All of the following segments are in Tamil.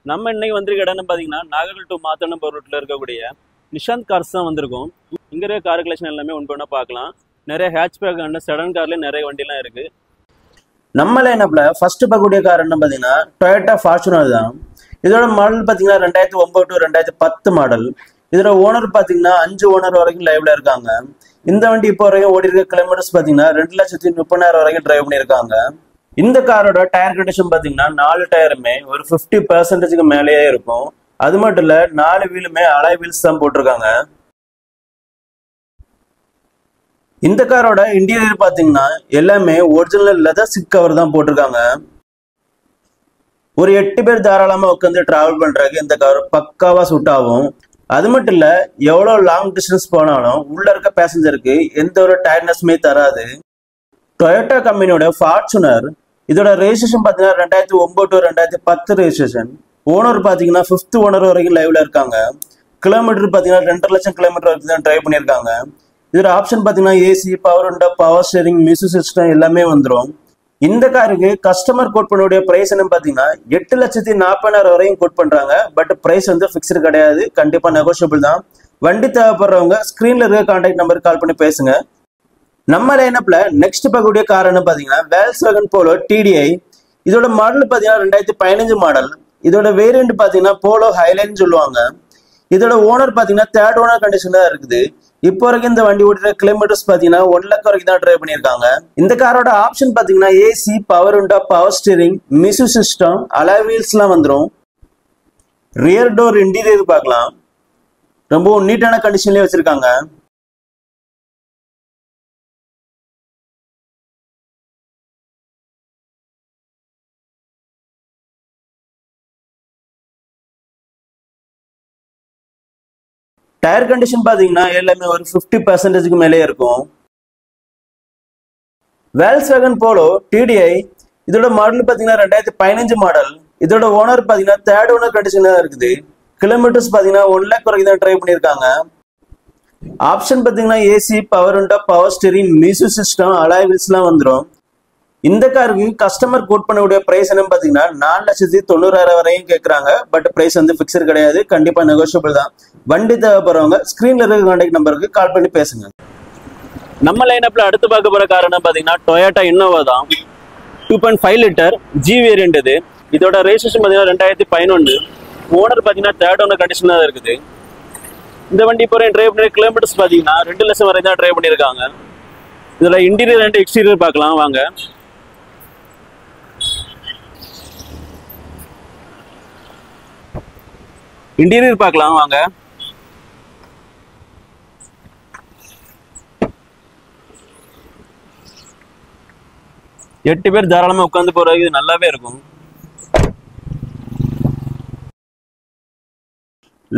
நம்ம இன்னைக்கு வந்திருக்க இடம்னு பார்த்தீங்கன்னா நாகர்கோவில் டு மாத்தளம் ரோட்டில் இருக்கக்கூடிய நிஷாந்த் கார்ஸ் தான் வந்திருக்கோம். இங்கே இருக்க கார் கலெக்ஷன் எல்லாமே ஒன்று ஒன்றா பார்க்கலாம். நிறைய ஹேட்ச்பேக் அண்ட் செடான் கார்லேயே நிறைய வண்டிலாம் இருக்குது. நம்ம லைனப்ல ஃபர்ஸ்ட் பார்க்கக்கூடிய கார் என்ன பார்த்தீங்கன்னா டொயோட்டா ஃபார்ச்சுனர் தான். இதோட மாடல் பார்த்தீங்கன்னா 2009 to 2010 மாடல். இதோட ஓனர் பார்த்தீங்கன்னா 5 ஓனர் வரைக்கும் லைவ்ல இருக்காங்க. இந்த வண்டி இப்போ வரைக்கும் ஓடி இருக்க கிலோமீட்டர்ஸ் பார்த்தீங்கன்னா 2,30,000 வரைக்கும் டிரைவ் பண்ணியிருக்காங்க. இந்த காரோட டயர் கண்டிஷன் பார்த்தீங்கன்னா 4 டயருமே ஒரு 50% மேலேயே இருக்கும். அது மட்டும் இல்ல 4 வீலுமே அலாய் வீல்ஸ் தான் போட்டிருக்காங்க. இந்த காரோட இன்டீரியர் பாத்தீங்கன்னா எல்லாமே ஒரிஜினல் லெதர் சீட் கவர் தான் போட்டிருக்காங்க. ஒரு 8 பேர் தாராளமா உட்காந்து டிராவல் பண்றதுக்கு இந்த கார் பக்காவா சூட் ஆகும். அது மட்டும் இல்ல எவ்வளவு லாங் டிஸ்டன்ஸ் போனாலும் உள்ள இருக்க பேசஞ்சருக்கு எந்த ஒரு டயர்ட்னஸுமே தராது. டொயோட்டா கம்பெனியோட ஃபார்ச்சுனர் இதோட ரெஜிஸ்ட்ரேஷன் பாத்தீங்கன்னா 2009 to 2010 ரெஜிஸ்ட்ரேஷன். ஓனர் பாத்தீங்கன்னா 5th ஓனர் வரைக்கும் லைவ்ல இருக்காங்க. கிலோமீட்டர் பாத்தீங்கன்னா 2.5 லட்சம் கிலோமீட்டர் வரைக்கும் தான் டிரைவ் பண்ணியிருக்காங்க. இதோட ஆப்ஷன் பாத்தீங்கன்னா AC, power window, power steering, music system எல்லாமே வந்துடும். இந்த காருக்கு கஸ்டமர் கோட் பண்ணக்கூடிய பிரைஸ் என்ன பாத்தீங்கன்னா 8,40,000 வரையும் கோட் பண்றாங்க. பட் பிரைஸ் வந்து பிக்ஸ்டு கிடையாது, கண்டிப்பா நெகோஷியபிள் தான். வண்டி தேவைப்படுறவங்க ஸ்கிரீன்ல இருக்க கான்டாக்ட் நம்பருக்கு கால் பண்ணி பேசுங்க. நம்ம லைனப்ல நெக்ஸ்ட் பார்க்கக்கூடிய கார் என்ன பாத்தீங்கன்னா Volkswagen Polo TDI. இதோட மாடல் பாத்தீங்கன்னா 2015 மாடல். இதோட வேரியன்ட் பாத்தீங்கன்னா போலோ ஹைலைன் சொல்லுவாங்க. இதோட ஓனர் பாத்தீங்கன்னா 3rd ஓனர் கண்டிஷன் தான் இருக்குது. இப்போ வரைக்கும் இந்த வண்டி ஓடுற கிலோமீட்டர்ஸ் பாத்தீங்கன்னா 1 லட்சம் வரைக்கும் தான் டிரைவ் பண்ணியிருக்காங்க. இந்த காரோட ஆப்ஷன் பாத்தீங்கன்னா AC, power window, power steering, music system, alloy wheels எல்லாம் வந்துடும். ரியர் டோர் இன்டீரியர் பார்க்கலாம், ரொம்ப நீட்டான கண்டிஷன்லயே வச்சிருக்காங்க. டயர் கண்டிஷன் பாத்தீங்கன்னா எல்லாமே ஒரு 50% மேலே இருக்கும். Volkswagen Polo TDI இதோட மாடல் பாத்தீங்கன்னா 2015 மாடல். இதோட ஓனர் பாத்தீங்கன்னா 3rd ஓனர் கண்டிஷன் தான் இருக்குது. கிலோமீட்டர்ஸ் பாத்தீங்கன்னா 1 லட்சம் வரைக்கும் தான் டிரைவ் பண்ணியிருக்காங்க. ஆப்ஷன் பாத்தீங்கன்னா AC, power window, power steering, music system, alloy wheels எல்லாம் வந்துடும். இந்த காருக்கு கஸ்டமர் கோட் பண்ணக்கூடிய பிரைஸ் என்ன பாத்தீங்கன்னா 4,90,000 வரையும் கேட்கறாங்க. பட் பிரைஸ் வந்து பிக்சர் கிடையாது, கண்டிப்பா நெகோஷியபிள் தான். வண்டி தேவைப்படுறவங்க ஸ்கிரீன்ல இருக்க கான்டாக்ட் நம்பருக்கு கால் பண்ணி பேசுங்க. நம்ம லைனப்ல அடுத்து பார்க்க போற கார் என்ன பார்த்தீங்கன்னா டொயோட்டா இன்னோவா தான். 2.5 லிட்டர் ஜி வேரியன்ட் இது. இதோட ரெஜிஸ்ட்ரேஷன் பார்த்தீங்கன்னா 2011. ஓனர் பார்த்தீங்கன்னா 3rd ஓனர் கண்டிஷன் தான் இருக்குது. இந்த வண்டி இப்போ டிரைவ் பண்ணி கிலோமீட்டர்ஸ் பார்த்தீங்கன்னா 2 லட்சம் வரை தான் டிரைவ் பண்ணியிருக்காங்க. இதோட இன்டீரியர் அண்ட் எக்ஸ்டீரியர் பார்க்கலாம் வாங்க. இன்டீரியர் பார்க்கலாம் வாங்க. எட்டு பேர் தாராளமா உட்காந்து போறது நல்லாவே இருக்கும்.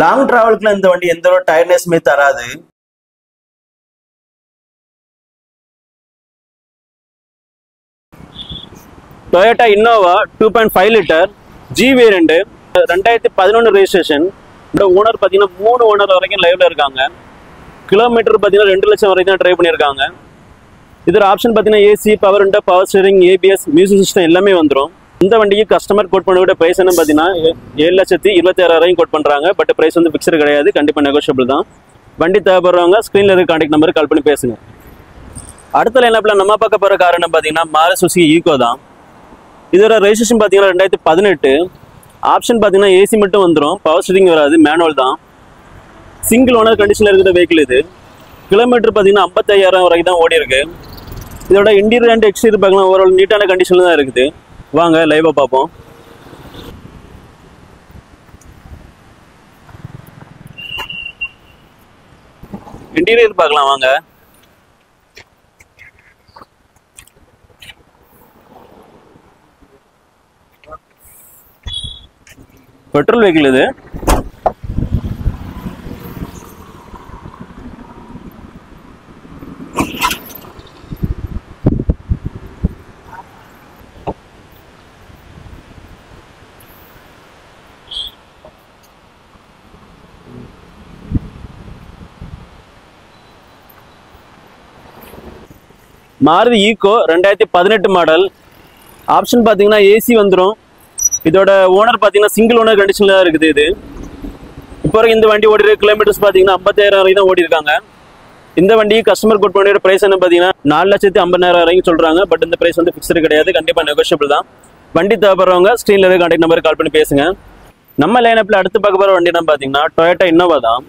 லாங் டிராவலுக்குள்ள இந்த வண்டி எந்த ஒரு டயர்ட்னஸுமே தராது. Toyota Innova 2.5 litre G variant 2011 registration. இந்த ஓனர் பார்த்தீங்கன்னா 3 ஓனர் வரைக்கும் லைவ்ல இருக்காங்க. கிலோமீட்டர் பார்த்தீங்கன்னா 2 லட்சம் வரைக்கும் தான் டிரைவ் பண்ணியிருக்காங்க. இதோட ஆப்ஷன் பார்த்தீங்கன்னா AC, power window, power steering, ABS, music system எல்லாமே வந்துடும். இந்த வண்டிக்கு கஸ்டமர் கோட் பண்ணக்கூடிய பிரைஸ் என்ன பார்த்தீங்கன்னா 7,26,000 வரையும் கோட் பண்ணுறாங்க. பட் பிரைஸ் வந்து பிக்சர் கிடையாது, கண்டிப்பாக நெகோஷியபிள் தான். வண்டி தேவைப்படுறவங்க ஸ்க்ரீனில் இருக்க கான்டாக்ட் நம்பருக்கு கால் பண்ணி பேசுங்க. அடுத்த லைனப்பில் நம்ம பார்க்க போகிற கார் என்ன பார்த்தீங்கன்னா மாருதி சுசுகி ஈகோ தான். இதோட ரெஜிஸ்ட்ரேஷன் பார்த்தீங்கன்னா 2018. ஆப்ஷன் பார்த்தீங்கன்னா ஏசி மட்டும் வந்துடும், பவர் ஸ்டீரிங் வராது, மேனுவல் தான். சிங்கிள் ஓனர் கண்டிஷனில் இருக்கிற வெஹிக்கிள் இது. கிலோமீட்டர் பார்த்தீங்கன்னா 55,000 வரைக்கும் தான் ஓடி இருக்கு. இதோட இன்டீரியர் அண்ட் எக்ஸ்டீரியர் பார்க்கலாம், ஓரளவு நீட்டான கண்டிஷனில் தான் இருக்குது. வாங்க லைவாக பார்ப்போம். இன்டீரியர் பார்க்கலாம் வாங்க. பெட்ரோல் வெஹிக்கிள் இது. Maruti Eeco 2018 model. ஆப்ஷன் பார்த்தீங்கன்னா ஏசி வந்துடும், இதோட ஓனர் பார்த்தீங்கன்னா சிங்கிள் ஓனர் கண்டிஷனில் தான் இருக்குது. இது இப்போ வரைக்கும் இந்த வண்டி ஓடி கிலோமீட்டர்ஸ் பார்த்தீங்கன்னா 50,000 வரைக்கும் தான் ஓடி இருக்காங்க. இந்த வண்டி கஸ்டமர் கோட் பண்ணியோட பிரைஸ் என்ன பார்த்தீங்கன்னா 4,50,000 வரைக்கும் சொல்றாங்க. பட் இந்த பிரைஸ் வந்து ஃபிக்ஸ்டு கிடையாது, கண்டிப்பாக நெகோஷியபிள் தான். வண்டி தேவைப்படுறவங்க ஸ்க்ரீனில் இருக்க கான்டாக்ட் நம்பருக்கு கால் பண்ணி பேசுங்க. நம்ம லைனப்பில் அடுத்து பார்க்க போகிற வண்டி என்ன பார்த்தீங்கன்னா டொயோட்டா இன்னோவா தான்.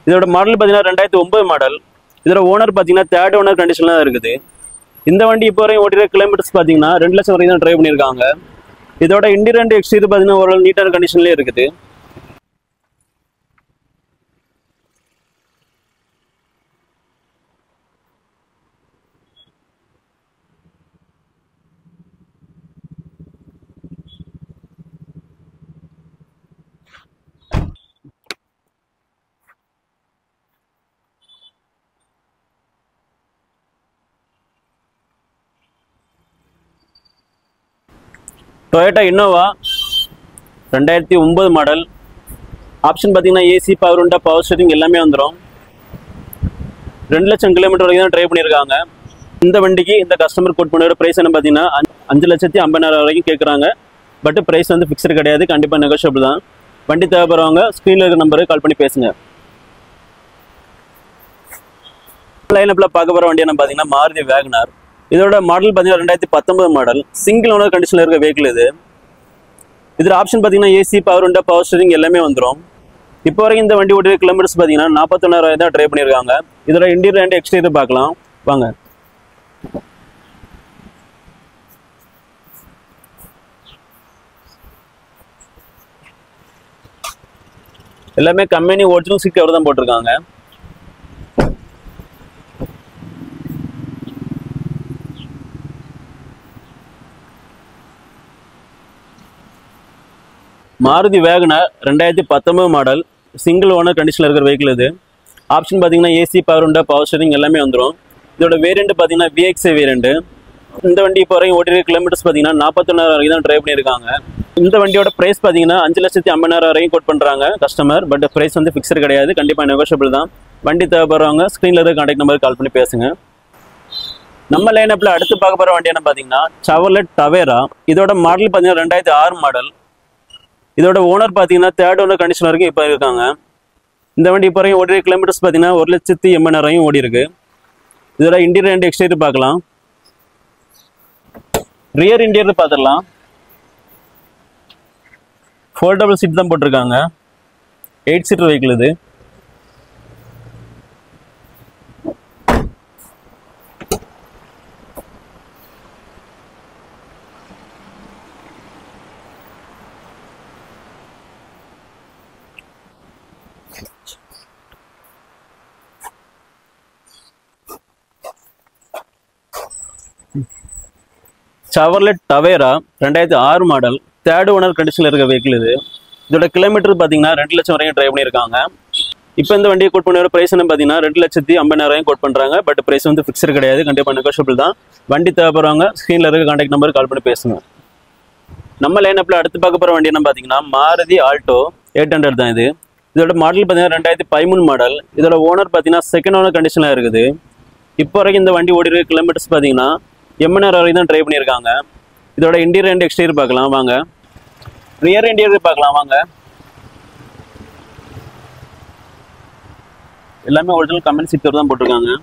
இதோட மாடல் பார்த்தீங்கன்னா 2009 மாடல். இதோட ஓனர் பார்த்தீங்கன்னா தேர்ட் ஓனர் கண்டிஷனில் தான் இருக்குது. இந்த வண்டி இப்போ வரையும் ஓடிற கிலோமீட்டர்ஸ் பார்த்தீங்கன்னா 2 லட்சம் வரைக்கும் தான் ட்ரைவ் பண்ணியிருக்காங்க. இதோட இன்டீரியர் அண்ட் எக்ஸ்டீரியர் பார்த்தீங்கன்னா ஒரு நீட்டான கண்டிஷன்லேயே இருக்குது. Toyota Innova 2009 model. ஆப்ஷன் பார்த்தீங்கன்னா AC, power window, power steering எல்லாமே வந்துடும். 2 லட்சம் கிலோமீட்டர் வரைக்கும் தான் ட்ரைவ் பண்ணியிருக்காங்க. இந்த வண்டிக்கு இந்த கஸ்டமர் கோட் பண்ணுற ப்ரைஸ் என்ன பார்த்தீங்கன்னா 5,50,000 வரைக்கும் கேட்குறாங்க. பட் ப்ரைஸ் வந்து ஃபிக்ஸ்டு கிடையாது, கண்டிப்பாக நெகோஷியபிள் தான். வண்டி தேவைப்படுறவங்க ஸ்க்ரீனில் இருக்கிற நம்பருக்கு கால் பண்ணி பேசுங்க. லைனப்பில் பார்க்க போகிற வண்டி என்ன பார்த்தீங்கன்னா மாருதி வேகனார். இதோட மாடல் பார்த்தீங்கன்னா 2019 மாடல். சிங்கிள் ஓனர் கண்டிஷனில் இருக்க வெஹிக்கிள் இது. இதில் ஆப்ஷன் பார்த்தீங்கன்னா AC, power window, power steering எல்லாமே வந்துடும். இப்போ வரைக்கும் இந்த வண்டி ஓடிய கிலோமீட்டர்ஸ் பார்த்தீங்கன்னா 41,000 தான் ட்ரைவ் பண்ணியிருக்காங்க. இதோட இன்டீரியர் அண்ட் எக்ஸ்டீரியர் பார்க்கலாம் வாங்க. எல்லாமே கம்பெனி ஒரிஜினல் சீட் கவர் தான் போட்டிருக்காங்க. Maruti Wagon R 2019 model. Single owner கண்டிஷனில் இருக்கிற வெஹிக்கிள் இது. ஆப்ஷன் பார்த்தீங்கன்னா AC, power window, power steering எல்லாமே வந்துடும். இதோட வேரியண்ட் பார்த்தீங்கன்னா VXI வேரியண்ட். இந்த வண்டி இப்போ வரைக்கும் ஓடிற கிலோமீட்டர்ஸ் பார்த்தீங்கன்னா 41,000 வரைக்கும் தான் ட்ரைவ் பண்ணியிருக்காங்க. இந்த வண்டியோட ப்ரைஸ் பார்த்தீங்கன்னா 5,50,000 வரைக்கும் கோட் பண்ணுறாங்க கஸ்டமர். பட் ப்ரைஸ் வந்து ஃபிக்ஸ்டு கிடையாது, கண்டிப்பாக நெகோஷியபிள் தான். வண்டி தேவைப்படுறவங்க ஸ்க்ரீனில் இருக்க கான்டாக்ட் நம்பருக்கு கால் பண்ணி பேசுங்க. நம்ம லைனப்பில் அடுத்து பார்க்க போகிற வண்டி என்ன பார்த்தீங்கன்னா செவர்லெட் டவேரா. இதோட மாடல் பார்த்தீங்கன்னா 2006 மாடல். இதோட ஓனர் பார்த்தீங்கன்னா தேர்ட் ஓனர் கண்டிஷன் வரைக்கும் இப்போ இருக்காங்க. இந்த வண்டி இப்போ வரைக்கும் ஓடிற கிலோமீட்டர்ஸ் பார்த்தீங்கன்னா 1,80,000 வரையும் ஓடி இருக்கு. இதோட இன்டீரியர் அண்ட் எக்ஸ்டீரியர் பார்க்கலாம். ரியர் இன்டீரியர் பார்த்துடலாம். ஃபோல்டபுள் சீட் தான் போட்டிருக்காங்க. 8 சீட்டர் வெஹிக்கிள் இது. Chevrolet Tavera 2006 model. Third owner கண்டிஷனில் இருக்க வெஹிக்கிள் இது. இதோட கிலோமீட்டர் பார்த்தீங்கன்னா 2 லட்சம் வரைக்கும் ட்ரைவ் பண்ணியிருக்காங்க. இப்போ இந்த வண்டியை கோட் பண்ணுற ப்ரைஸ் என்ன பார்த்தீங்கன்னா 2,50,000 கோட் பண்ணுறாங்க. பட் ப்ரைஸ் வந்து ஃபிக்ஸ்டு கிடையாது, கண்டிப்பாக நெகோஷியபிள் தான். வண்டி தேவைப்படுறவங்க ஸ்க்ரீனில் இருக்க கான்டாக்ட் நம்பர் கால் பண்ணி பேசுங்க. நம்ம லைனப்பில் அடுத்து பார்க்க போகிற வண்டி என்ன பார்த்தீங்கன்னா மாருதி ஆல்டோ 800 தான் இது. இதோட மாடல் பார்த்தீங்கன்னா 2013 மாடல். இதோட ஓனர் பார்த்தீங்கன்னா செகண்ட் ஓனர் கண்டிஷனில் இருக்குது. இப்போ வரைக்கும் இந்த வண்டி ஓடிற கிலோமீட்டர்ஸ் பார்த்தீங்கன்னா 80,000 வரைக்கும் தான் ட்ரைவ் பண்ணியிருக்காங்க. இதோட இன்டீரியர் அண்ட் எக்ஸ்டீரியர் பார்க்கலாம் வாங்க. ரியர் இன்டீரியர் பார்க்கலாம் வாங்க. எல்லாமே ஒரிஜினல் கம்பெனி சீட் கவர் தான் போட்டிருக்காங்க.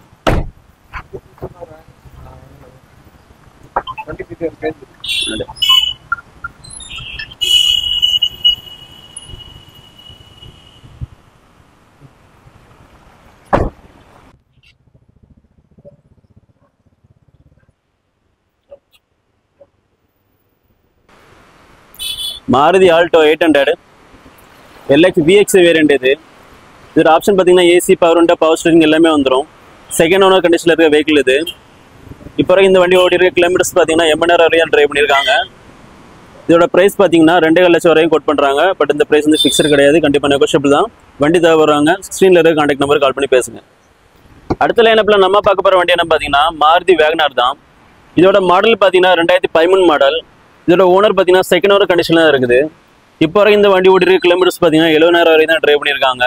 Maruti Alto 800 LX VXI variant இது. இதோட ஆப்ஷன் பார்த்தீங்கன்னா AC, power window, power steering எல்லாமே வந்துடும். செகண்ட் ஓனர் கண்டிஷனில் இருக்க வெஹிக்கிள் இது. இப்போ வரைக்கும் இந்த வண்டி ஓடி இருக்க கிலோமீட்டர்ஸ் பார்த்தீங்கன்னா 80,000 வரையும் ட்ரைவ் பண்ணியிருக்காங்க. இதோட ப்ரைஸ் பார்த்தீங்கன்னா 2.5 லட்சம் வரையும் கோட் பண்ணுறாங்க. பட் இந்த ப்ரைஸ் வந்து ஃபிக்ஸ்டு கிடையாது, கண்டிப்பாக நெகோஷியபிள் தான். வண்டி தேவைப்படுறாங்க ஸ்க்ரீனில் இருக்க கான்டாக்ட் நம்பர் கால் பண்ணி பேசுங்க. அடுத்த லைனப்பில் நம்ம பார்க்க போகிற வண்டி என்ன பார்த்தீங்கன்னா மாருதி வேகனார் தான். இதோட மாடல் பார்த்தீங்கன்னா 2013 மாடல். இதோட ஓனர் பார்த்தீங்கன்னா செகண்ட் ஓனர் கண்டிஷனில் தான் இருக்குது. இப்போ வரைக்கும் இந்த வண்டி ஓடி இருக்க கிலோமீட்டர்ஸ் பார்த்தீங்கன்னா 70,000 வரையும் தான் ட்ரைவ் பண்ணியிருக்காங்க.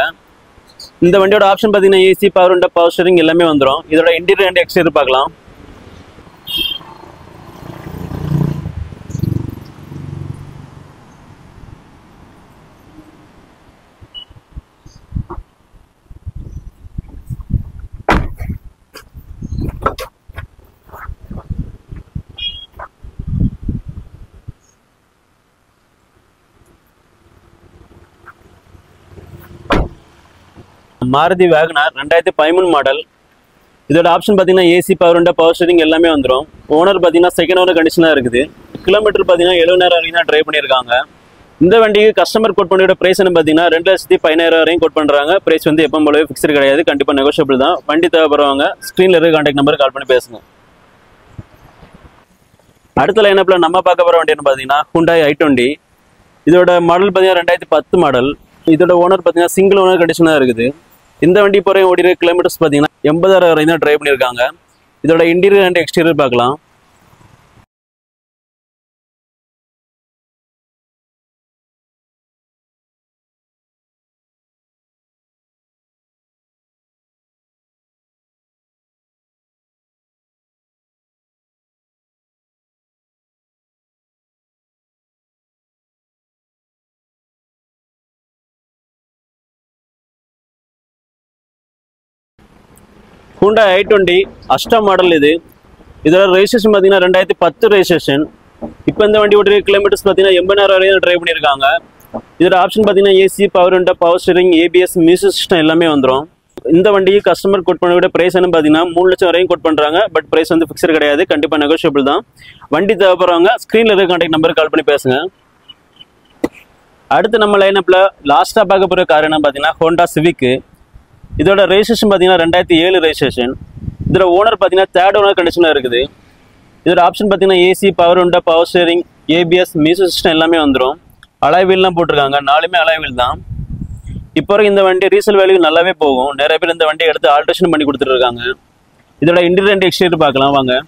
இந்த வண்டியோட ஆப்ஷன் பார்த்தீங்கன்னா AC, power window, power steering எல்லாமே வந்துடும். இதோட இன்டீரியர் அண்ட் எக்ஸ்டீரியர் பார்க்கலாம். Maruti Wagon R 2013 model. இதோட ஆப்ஷன் பார்த்தீங்கன்னா AC, power window, power steering எல்லாமே வந்துடும். ஓனர் பார்த்தீங்கன்னா செகண்ட் ஓனர் கண்டிஷனாக இருக்குது. கிலோமீட்டர் பார்த்தீங்கன்னா 70,000 வரைக்கும் தான் ட்ரைவ் பண்ணியிருக்காங்க. இந்த வண்டிக்கு கஸ்டமர் கோட் பண்ணியோட பிரைஸ் என்ன பார்த்தீங்கன்னா 2,10,000 வரையும் கோட் பண்ணுறாங்க. பிரைஸ் வந்து எப்போ போலவே ஃபிக்ஸ்டு கிடையாது, கண்டிப்பாக நெகோஷியபிள் தான். வண்டி தேவைப்படுறவங்க ஸ்க்ரீனில் இருக்க கான்டாக்ட் நம்பர் கால் பண்ணி பேசுங்க. அடுத்த லைனப்பில் நம்ம பார்க்க போகிற வண்டி என்ன பார்த்தீங்கன்னா Hyundai i20. இதோட மாடல் பார்த்தீங்கன்னா 2010 மாடல். இதோட ஓனர் பார்த்தீங்கன்னா சிங்கிள் ஓனர் கண்டிஷனாக இருக்குது. இந்த வண்டி போகிற ஓடிற கிலோமீட்டர்ஸ் பார்த்தீங்கன்னா 80,000 வரையும் தான் ட்ரைவ் பண்ணியிருக்காங்க. இதோட இன்டீரியர் அண்ட் எக்ஸ்டீரியர் பார்க்கலாம். Hyundai i20 அஷ்டா மாடல் இது. இதோட ரெஜிஸ்ட்ரேஷன் பார்த்தீங்கன்னா 2010 ரெஜிஸ்ட்ரேஷன். இப்போ இந்த வண்டி ஓடுற கிலோமீட்டர்ஸ் பார்த்தீங்கன்னா 80,000 வரையும் ட்ரைவ் பண்ணியிருக்காங்க. இதோட ஆப்ஷன் பார்த்தீங்கன்னா AC, power window, power steering, ABS, music system எல்லாமே வந்துடும். இந்த வண்டிக்கு கஸ்டமர் கோட் பண்ண விட பிரைஸ் என்ன பார்த்தீங்கன்னா 3 லட்சம் வரையும் கோட் பண்ணுறாங்க. பட் பிரைஸ் வந்து ஃபிக்ஸட் கிடையாது, கண்டிப்பாக நெகோஷியபிள் தான். வண்டி தேவைப்படுறவங்க ஸ்க்ரீனில் இருக்க கான்டாக்ட் நம்பருக்கு கால் பண்ணி பேசுங்க. அடுத்து நம்ம லைனப்பில் லாஸ்ட்டாக பார்க்க போகிற கார் என்ன பார்த்தீங்கன்னா Honda Civic. இதோட ரெஜிஸ்ட்ரேஷன் பார்த்தீங்கன்னா 2007 ரெஜிஸ்ட்ரேஷன். இதோட ஓனர் பார்த்தீங்கன்னா தேர்ட் ஓனர் கண்டிஷனாக இருக்குது. இதோட ஆப்ஷன் பார்த்தீங்கன்னா AC, power window, power steering, ABS, music system எல்லாமே வந்துடும். அலாய் வீல்லாம் போட்டிருக்காங்க, 4மே அலாய் வீல் தான். இப்போ வரைக்கும் இந்த வண்டி ரீசேல் வேல்யூ நல்லாவே போகும். நிறைய பேர் இந்த வண்டியை எடுத்து ஆல்ட்ரேஷன் பண்ணி கொடுத்துருக்காங்க. இதோட இன்டீரியர் அண்ட் எக்ஸ்டீரியர் பார்க்கலாம் வாங்க.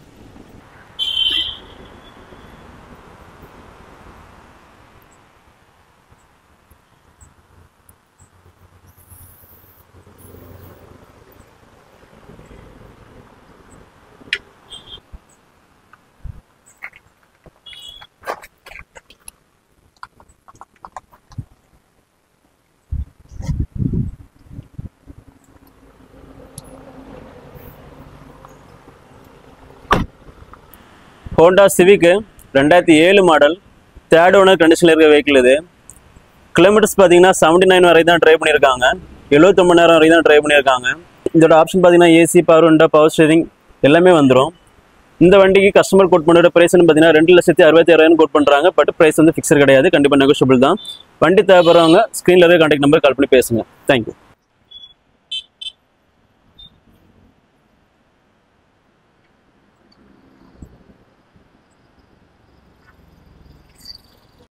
Honda Civic 2007 model, third owner கண்டிஷனில் இருக்க வெஹிக்கிள் இது. கிலோமீட்டர்ஸ் பார்த்தீங்கன்னா 79 வரைக்கும் தான் ட்ரைவ் பண்ணியிருக்காங்க. 79,000 வரைக்கும் தான் ட்ரைவ் பண்ணியிருக்காங்க. இதோட ஆப்ஷன் பார்த்தீங்கன்னா AC, power window, power steering எல்லாமே வந்துடும். இந்த வண்டிக்கு கஸ்டமர் கோட் பண்ணுற பிரைஸ்னு பார்த்தீங்கன்னா 2,66,000 கோட் பண்ணுறாங்க. பட் பிரைஸ் வந்து ஃபிக்ஸட் கிடையாது, கண்டிப்பாக நெகோஷியபிள் தான். வண்டி தேவைப்படுறவங்க ஸ்க்ரீனில் இருக்க கான்டாக்ட் நம்பர் கால் பண்ணி பேசுங்க. தேங்க்யூ.